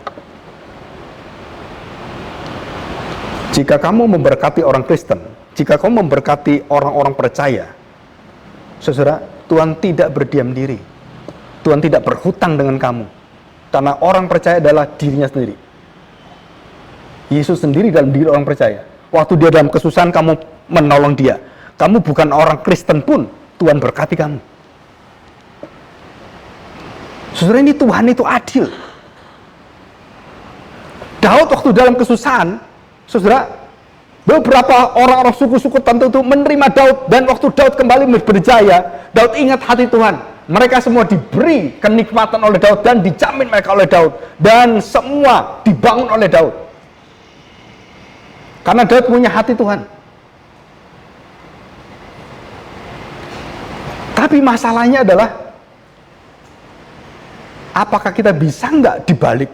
Jika kamu memberkati orang Kristen, jika kamu memberkati orang-orang percaya, saudara, Tuhan tidak berdiam diri. Tuhan tidak berhutang dengan kamu. Karena orang percaya adalah dirinya sendiri. Yesus sendiri dalam diri orang percaya. Waktu dia dalam kesusahan, kamu menolong dia. Kamu bukan orang Kristen pun, Tuhan berkati kamu. Saudara, ini Tuhan itu adil. Daud waktu dalam kesusahan, saudara, beberapa orang-orang suku-suku tertentu menerima Daud, dan waktu Daud kembali berjaya, Daud ingat hati Tuhan. Mereka semua diberi kenikmatan oleh Daud dan dijamin mereka oleh Daud, dan semua dibangun oleh Daud. Karena Daud punya hati Tuhan. Tapi masalahnya adalah, apakah kita bisa nggak dibalik?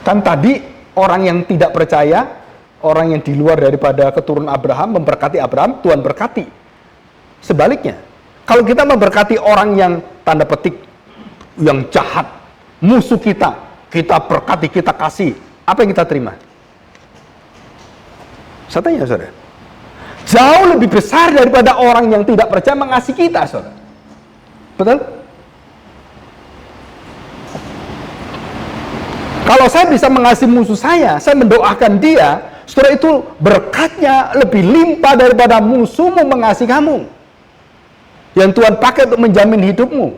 Kan tadi orang yang tidak percaya, orang yang di luar daripada keturunan Abraham memberkati Abraham, Tuhan berkati. Sebaliknya, kalau kita memberkati orang yang tanda petik yang jahat, musuh kita berkati, kita kasih, apa yang kita terima? Saya tanya saudara, jauh lebih besar daripada orang yang tidak percaya mengasihi kita, saudara. Betul? Kalau saya bisa mengasihi musuh saya mendoakan dia, saudara, itu berkatnya lebih limpah daripada musuhmu mengasihi kamu. Yang Tuhan pakai untuk menjamin hidupmu.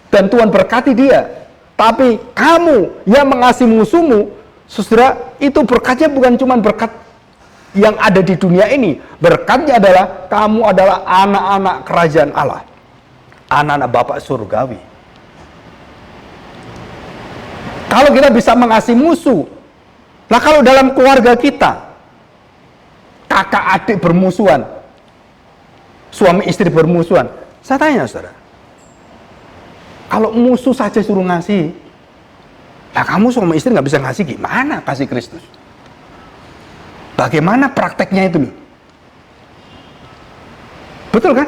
Dan Tuhan berkati dia. Tapi kamu yang mengasihi musuhmu, saudara, itu berkatnya bukan cuma berkat yang ada di dunia ini. Berkatnya adalah kamu adalah anak-anak kerajaan Allah, anak-anak Bapak surgawi. Kalau kita bisa mengasihi musuh, lah kalau dalam keluarga kita, kakak adik bermusuhan, suami istri bermusuhan, saya tanya saudara, kalau musuh saja suruh ngasih, lah kamu suami istri nggak bisa ngasih, gimana kasih Kristus? Bagaimana prakteknya itu nih? Betul kan?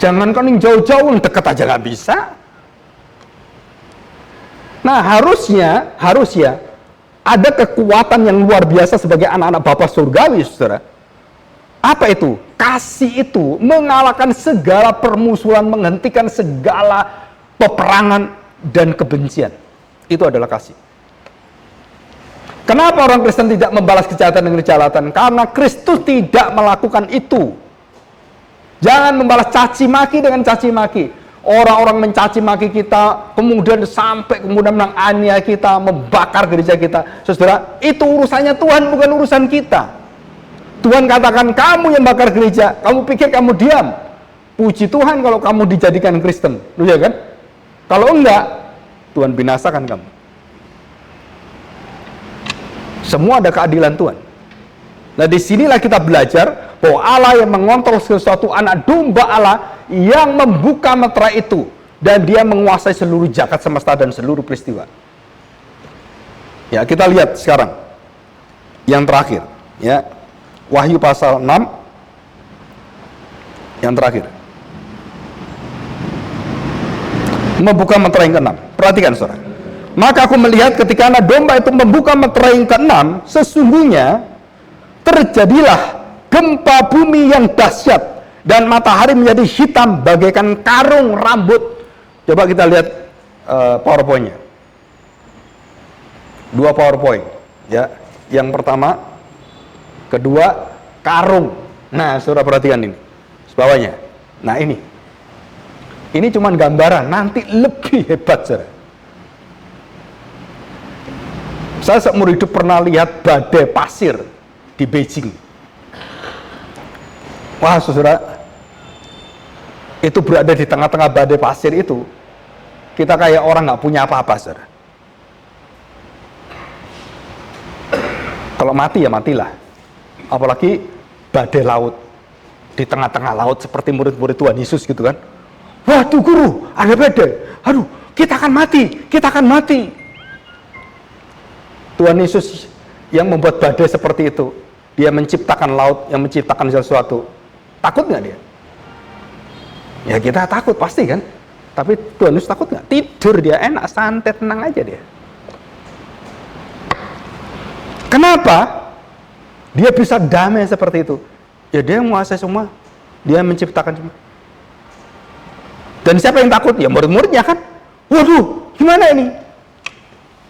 Jangan kau jauh-jauh, deket aja nggak bisa. Nah harusnya ada kekuatan yang luar biasa sebagai anak-anak Bapa surgawi, saudara. Apa itu? Kasih itu mengalahkan segala permusuhan, menghentikan segala peperangan dan kebencian. Itu adalah kasih. Kenapa orang Kristen tidak membalas kejahatan dengan kejahatan? Karena Kristus tidak melakukan itu. Jangan membalas caci maki dengan caci maki. Orang-orang mencaci maki kita, kemudian sampai kemudian menganiaya kita, membakar gereja kita. Saudara, itu urusannya Tuhan, bukan urusan kita. Tuhan katakan, kamu yang bakar gereja, kamu pikir kamu diam. Puji Tuhan kalau kamu dijadikan Kristen, ya kan? Kalau enggak, Tuhan binasakan kamu. Semua ada keadilan Tuhan. Nah, disinilah kita belajar bahwa Allah yang mengontrol sesuatu, anak domba Allah yang membuka meterai itu, dan dia menguasai seluruh jagat semesta dan seluruh peristiwa. Ya, kita lihat sekarang yang terakhir, ya, Wahyu pasal 6 yang terakhir, membuka meterai yang ke-6. Perhatikan saudara, maka aku melihat ketika anak domba itu membuka meterai yang ke-6, sesungguhnya terjadilah gempa bumi yang dahsyat, dan matahari menjadi hitam bagaikan karung rambut. Coba kita lihat PowerPoint-nya. 2 PowerPoint, ya. Yang pertama, kedua, karung. Nah, saudara perhatikan ini, bawahnya. Nah, ini cuma gambaran, nanti lebih hebat, saudara. Saya seumur hidup pernah lihat badai pasir di Beijing. Wah, saudara, itu berada di tengah-tengah badai pasir itu, kita kayak orang nggak punya apa-apa, saudara. Kalau mati ya matilah. Apalagi badai laut, di tengah-tengah laut seperti murid-murid Tuhan Yesus gitu kan. Waduh guru, ada badai. Aduh, kita akan mati, kita akan mati. Tuhan Yesus yang membuat badai seperti itu, dia menciptakan laut, yang menciptakan sesuatu. Takut nggak dia? Ya kita takut pasti kan. Tapi Tuhan Yesus takut nggak? Tidur dia enak, santai, tenang aja dia. Kenapa? Dia bisa damai seperti itu. Ya dia menguasai semua. Dia menciptakan semua. Dan siapa yang takut? Ya murid-muridnya kan. Waduh, gimana ini?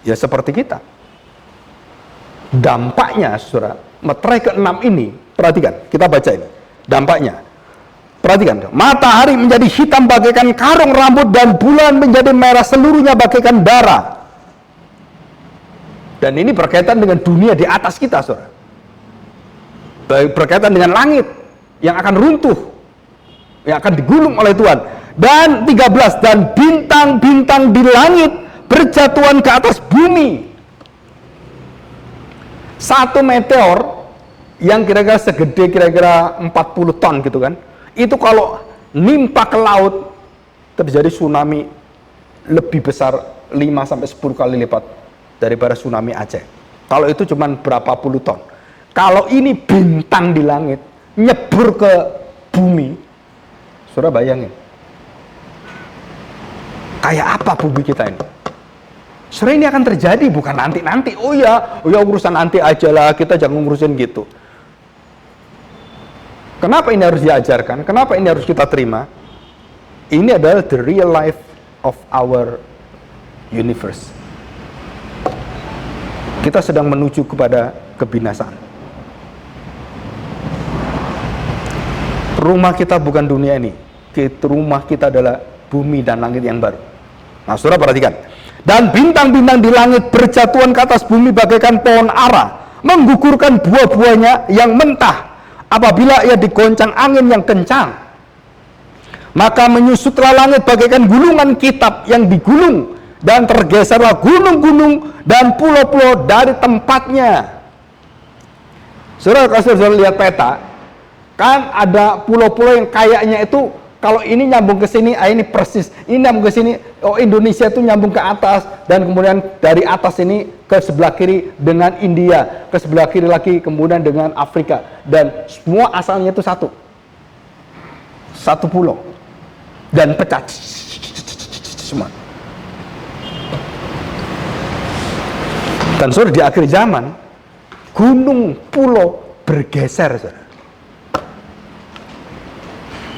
Ya seperti kita. Dampaknya, saudara, meterai ke-6 ini, perhatikan, kita baca ini. Dampaknya, perhatikan, matahari menjadi hitam bagaikan karung rambut, dan bulan menjadi merah seluruhnya bagaikan darah. Dan ini berkaitan dengan dunia di atas kita, saudara. Berkaitan dengan langit yang akan runtuh, yang akan digulung oleh Tuhan. Dan 13, dan bintang-bintang di langit berjatuhan ke atas bumi. Satu meteor yang kira-kira segede kira-kira 40 ton gitu kan, itu kalau nimpa ke laut, terjadi tsunami lebih besar 5-10 kali lipat daripada tsunami Aceh. Kalau itu cuma berapa puluh ton. Kalau ini bintang di langit nyebur ke bumi, saudara bayangin kayak apa bumi kita ini. Saudara, ini akan terjadi, bukan nanti-nanti. Oh ya urusan nanti aja lah, kita jangan ngurusin gitu. Kenapa ini harus diajarkan? Kenapa ini harus kita terima? Ini adalah the real life of our universe. Kita sedang menuju kepada kebinasaan. Rumah kita bukan dunia ini. Rumah kita adalah bumi dan langit yang baru. Nah, saudara perhatikan. Dan bintang-bintang di langit berjatuhan ke atas bumi bagaikan pohon ara. menggugurkan buah-buahnya yang mentah. Apabila ia digoncang angin yang kencang, maka menyusutlah langit bagaikan gulungan kitab yang digulung, dan tergeserlah gunung-gunung dan pulau-pulau dari tempatnya. Saudara, kalau saudara lihat peta, kan ada pulau-pulau yang kayaknya itu kalau ini nyambung ke sini, ini persis, ini nyambung ke sini, oh Indonesia itu nyambung ke atas, dan kemudian dari atas ini ke sebelah kiri dengan India, ke sebelah kiri lagi kemudian dengan Afrika, dan semua asalnya itu satu pulau, dan pecah semua. Dan saudara, di akhir zaman gunung pulau bergeser, saudara.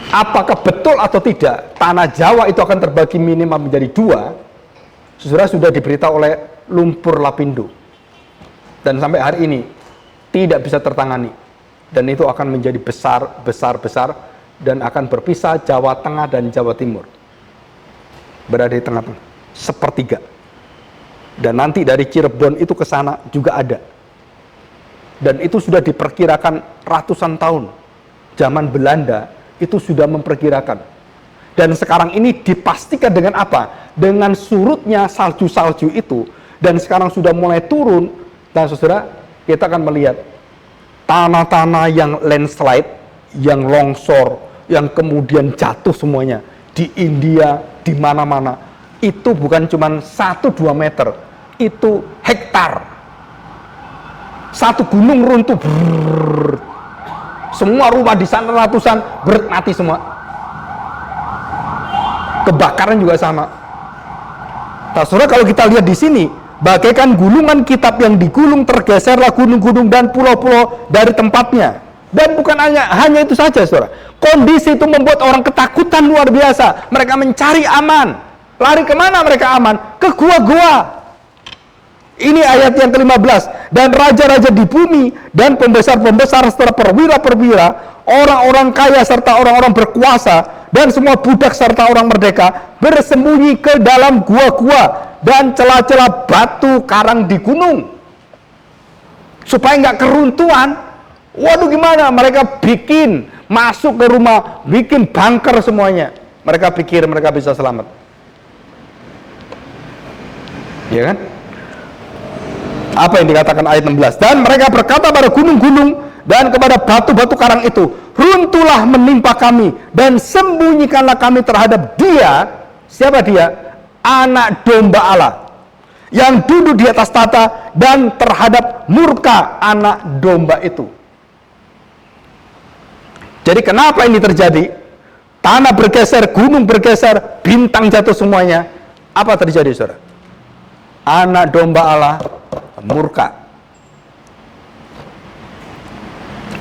Apakah betul atau tidak tanah Jawa itu akan terbagi minimal menjadi dua? Saudara, sudah diberitahu oleh lumpur lapindo, dan sampai hari ini tidak bisa tertangani, dan itu akan menjadi besar, dan akan berpisah Jawa Tengah dan Jawa Timur, berada di tengah-tengah, sepertiga. Dan nanti dari Cirebon itu ke sana juga ada, dan itu sudah diperkirakan ratusan tahun. Zaman Belanda itu sudah memperkirakan, dan sekarang ini dipastikan dengan apa? Dengan surutnya salju-salju itu, dan sekarang sudah mulai turun. Dan saudara, kita akan melihat tanah-tanah yang landslide, yang longsor, yang kemudian jatuh semuanya di India, di mana-mana. Itu bukan cuma 1-2 meter, itu hektar. Satu gunung runtuh, semua rumah di sana ratusan mati semua. Kebakaran juga sama. Nah, saudara, kalau kita lihat di sini, bagaikan gulungan kitab yang digulung, tergeserlah gunung-gunung dan pulau-pulau dari tempatnya. Dan bukan hanya itu saja, saudara. Kondisi itu membuat orang ketakutan luar biasa. Mereka mencari aman. Lari kemana mereka aman? Ke gua-gua. Ini ayat yang ke-15. Dan raja-raja di bumi dan pembesar-pembesar serta perwira-perwira, orang-orang kaya serta orang-orang berkuasa, dan semua budak serta orang merdeka bersembunyi ke dalam gua-gua dan celah-celah batu karang di gunung, supaya nggak keruntuhan. Waduh, gimana? Mereka bikin masuk ke rumah, bikin bunker semuanya. Mereka pikir mereka bisa selamat, ya kan? Apa yang dikatakan ayat 16? Dan mereka berkata pada gunung-gunung dan kepada batu-batu karang itu, runtuhlah menimpa kami, dan sembunyikanlah kami terhadap dia. Siapa dia? Anak domba Allah yang duduk di atas tata, dan terhadap murka anak domba itu. Jadi kenapa ini terjadi? Tanah bergeser, gunung bergeser, bintang jatuh semuanya. Apa terjadi, saudara? Anak domba Allah murka.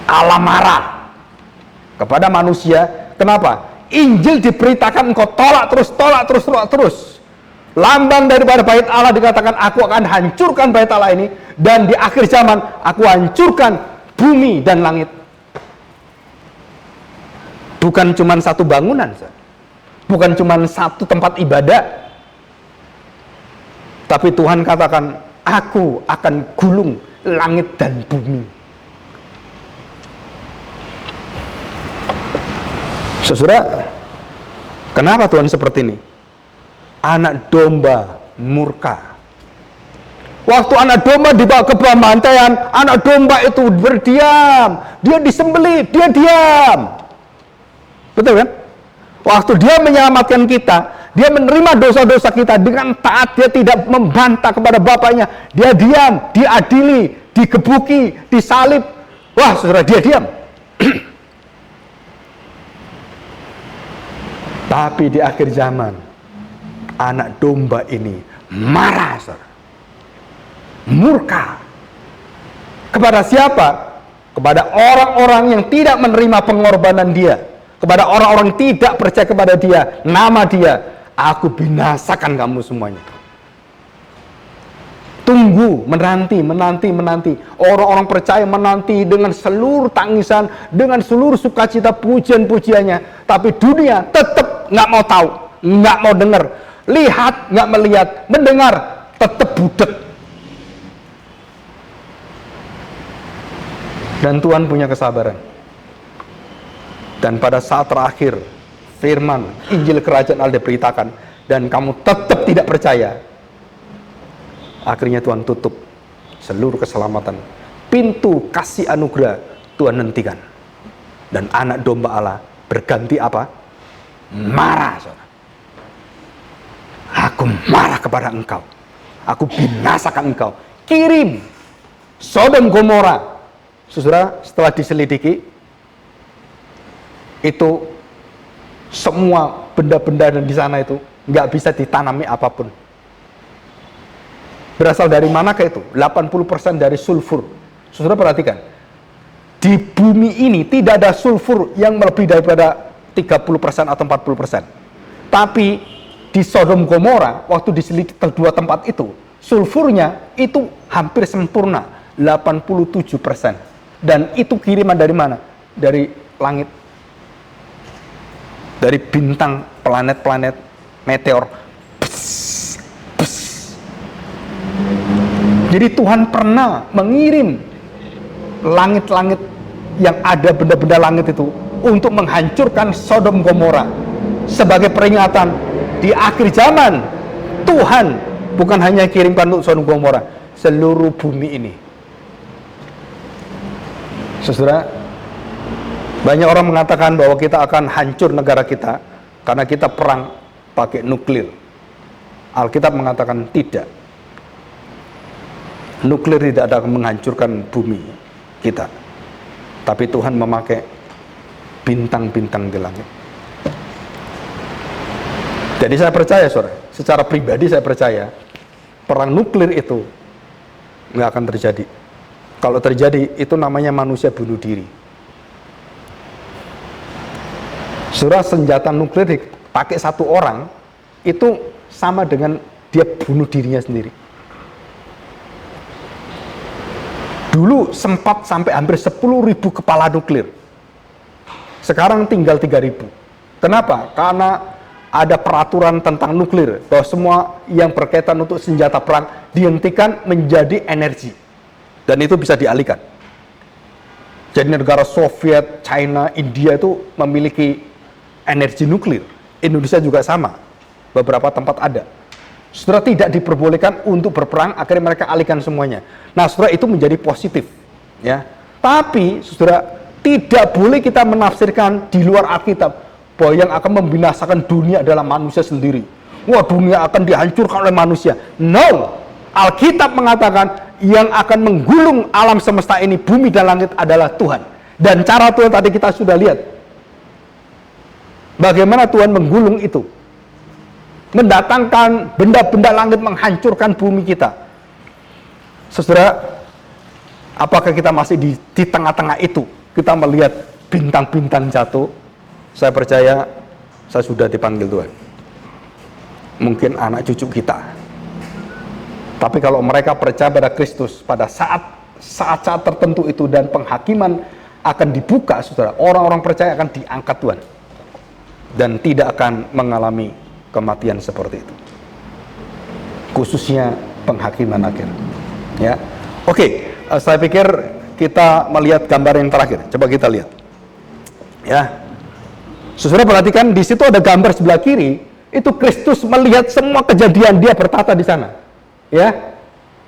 Allah marah kepada manusia. Kenapa? Injil diberitakan, engkau tolak terus. Lambang daripada bait Allah dikatakan, aku akan hancurkan bait Allah ini, dan di akhir zaman aku hancurkan bumi dan langit. Bukan cuma satu bangunan, bukan cuma satu tempat ibadah, tapi Tuhan katakan, aku akan gulung langit dan bumi. Saudara, kenapa Tuhan seperti ini? Anak domba murka. Waktu anak domba dibawa ke pembantaian, anak domba itu berdiam. Dia disembelih, dia diam. Betul kan? Waktu dia menyelamatkan kita, dia menerima dosa-dosa kita dengan taat, dia tidak membantah kepada bapaknya, dia diam, diadili, digebuki, disalib. Wah, saudara, dia diam. Tapi di akhir zaman, anak domba ini marah, saudara. Murka. Kepada siapa? Kepada orang-orang yang tidak menerima pengorbanan dia. Kepada orang-orang tidak percaya kepada dia, nama dia, aku binasakan kamu semuanya. Tunggu, menanti. Orang-orang percaya menanti dengan seluruh tangisan, dengan seluruh sukacita, pujian-pujiannya. Tapi dunia tetap nggak mau tahu, nggak mau dengar. Lihat, nggak melihat. Mendengar, tetap budek. Dan Tuhan punya kesabaran. Dan pada saat terakhir, firman Injil Kerajaan Allah diberitakan, dan kamu tetap tidak percaya, akhirnya Tuhan tutup seluruh keselamatan. Pintu kasih anugerah Tuhan hentikan. Dan anak domba Allah berganti apa? Marah, saudara. Aku marah kepada engkau. Aku binasakan engkau. Kirim Sodom Gomora. Saudara, setelah diselidiki, itu semua benda-benda di sana itu nggak bisa ditanami apapun. Berasal dari mana ke itu? 80% dari sulfur. Saudara perhatikan, di bumi ini tidak ada sulfur yang lebih daripada 30% atau 40%. Tapi di Sodom Gomora, waktu diselidiki kedua tempat itu, sulfurnya itu hampir sempurna, 87%. Dan itu kiriman dari mana? Dari langit. Dari bintang, planet-planet, meteor. Pss, pss. Jadi Tuhan pernah mengirim langit-langit yang ada benda-benda langit itu untuk menghancurkan Sodom Gomora sebagai peringatan di akhir zaman. Tuhan bukan hanya kirimkan untuk Sodom Gomora, seluruh bumi ini. Saudara, banyak orang mengatakan bahwa kita akan hancur negara kita karena kita perang pakai nuklir. Alkitab mengatakan tidak. Nuklir tidak akan menghancurkan bumi kita. Tapi Tuhan memakai bintang-bintang di langit. Jadi saya percaya, saudara, secara pribadi saya percaya perang nuklir itu nggak akan terjadi. Kalau terjadi, itu namanya manusia bunuh diri. Saudara, senjata nuklir dipakai satu orang, itu sama dengan dia bunuh dirinya sendiri. Dulu sempat sampai hampir 10.000 kepala nuklir. Sekarang tinggal 3.000. Kenapa? Karena ada peraturan tentang nuklir, bahwa semua yang berkaitan untuk senjata perang dihentikan menjadi energi. Dan itu bisa dialihkan. Jadi negara Soviet, China, India itu memiliki energi nuklir. Indonesia juga sama. Beberapa tempat ada. Saudara, tidak diperbolehkan untuk berperang, akhirnya mereka alihkan semuanya. Nah, saudara, itu menjadi positif, ya. Tapi, saudara, tidak boleh kita menafsirkan di luar Alkitab bahwa yang akan membinasakan dunia adalah manusia sendiri. Wah, dunia akan dihancurkan oleh manusia. No, Alkitab mengatakan yang akan menggulung alam semesta ini, bumi dan langit adalah Tuhan. Dan cara Tuhan tadi kita sudah lihat. Bagaimana Tuhan menggulung itu? Mendatangkan benda-benda langit menghancurkan bumi kita. Saudara, apakah kita masih di tengah-tengah itu? Kita melihat bintang-bintang jatuh. Saya percaya saya sudah dipanggil Tuhan. Mungkin anak cucu kita. Tapi kalau mereka percaya pada Kristus pada saat-saat tertentu itu dan penghakiman akan dibuka, saudara, orang-orang percaya akan diangkat Tuhan. Dan tidak akan mengalami kematian seperti itu. Khususnya penghakiman akhir. Ya. Oke, saya pikir kita melihat gambar yang terakhir. Coba kita lihat. Ya. Saudara perhatikan di situ ada gambar sebelah kiri, itu Kristus melihat semua kejadian, dia bertata di sana. Ya.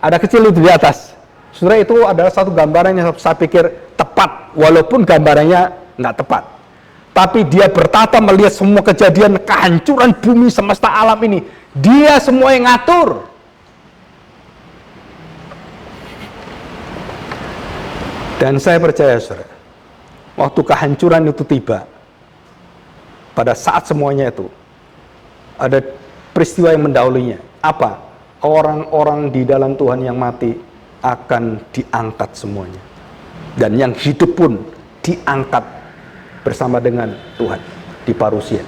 Ada kecil itu di atas. Saudara, itu adalah satu gambaran yang saya pikir tepat, walaupun gambarannya nggak tepat. Tapi dia bertata melihat semua kejadian kehancuran bumi semesta alam ini. Dia semua yang ngatur. Dan saya percaya, saudara, waktu kehancuran itu tiba, pada saat semuanya itu, ada peristiwa yang mendahulunya. Apa? Orang-orang di dalam Tuhan yang mati akan diangkat semuanya. Dan yang hidup pun diangkat bersama dengan Tuhan di parusia.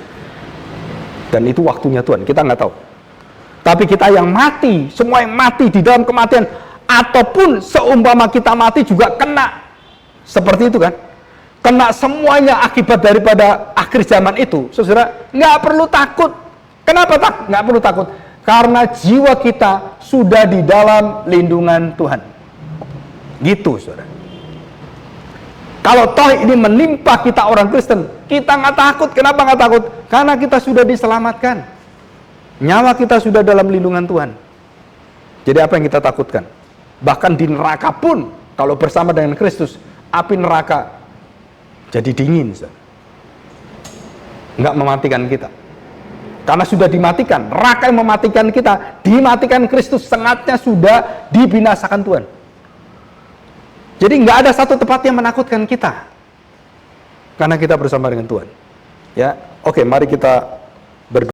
Dan itu waktunya Tuhan, kita nggak tahu. Tapi kita yang mati, semua yang mati di dalam kematian, ataupun seumpama kita mati juga kena seperti itu kan, kena semuanya akibat daripada akhir zaman itu. Saudara, nggak perlu takut. Kenapa nggak perlu takut? Karena jiwa kita sudah di dalam lindungan Tuhan. Gitu, saudara. Kalau toh ini menimpa kita orang Kristen, kita nggak takut. Kenapa nggak takut? Karena kita sudah diselamatkan. Nyawa kita sudah dalam lindungan Tuhan. Jadi apa yang kita takutkan? Bahkan di neraka pun, kalau bersama dengan Kristus, api neraka jadi dingin. Nggak mematikan kita. Karena sudah dimatikan. Neraka yang mematikan kita, dimatikan Kristus, sengatnya sudah dibinasakan Tuhan. Jadi nggak ada satu tempat yang menakutkan kita. Karena kita bersama dengan Tuhan. Ya, oke, mari kita